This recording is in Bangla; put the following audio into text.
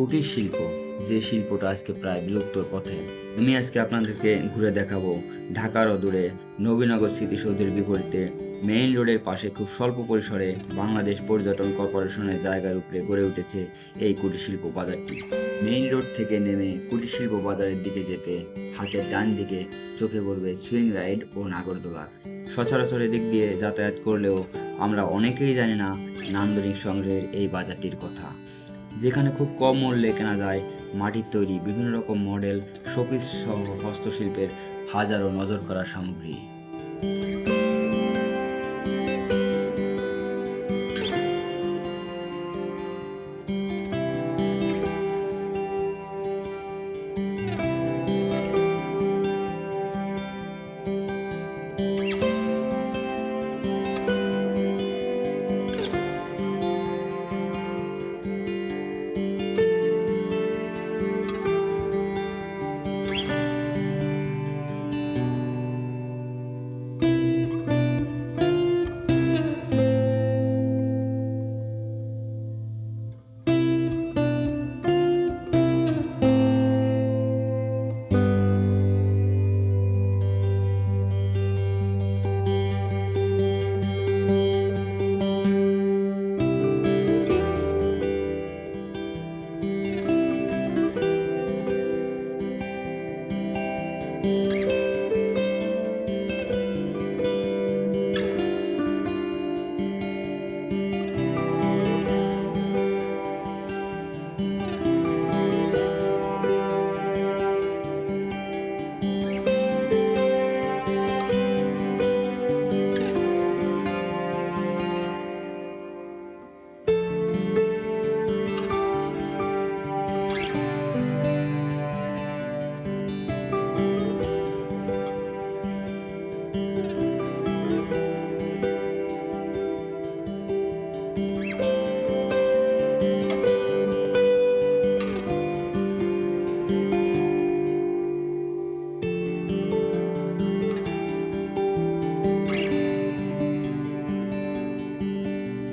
কুটির শিল্প, যে শিল্পটা আজকে প্রায় বিলুপ্তর পথে। আমি আজকে আপনাদেরকে ঘুরে দেখাবো ঢাকার অদূরে নবীনগর স্মৃতিসৌধের বিপরীতে মেইন রোডের পাশে খুব স্বল্প পরিসরে বাংলাদেশ পর্যটন কর্পোরেশনের জায়গার উপরে গড়ে উঠেছে এই কুটির শিল্প বাজারটি। মেইন রোড থেকে নেমে কুটির শিল্প বাজারের দিকে যেতে হাতের ডান দিকে চোখে পড়বে সুইং রাইড ও নাগরদোলা। সচরাচর এদিক দিয়ে যাতায়াত করলেও আমরা অনেকেই জানি না নান্দনিক সংগ্রহের এই বাজারটির কথা, যেখানে খুব কম মূল্যে কেনা যায় মাটির তৈরি বিভিন্ন রকম মডেল, শোপিস সহ হস্তশিল্পের হাজারো নজর করা সামগ্রী।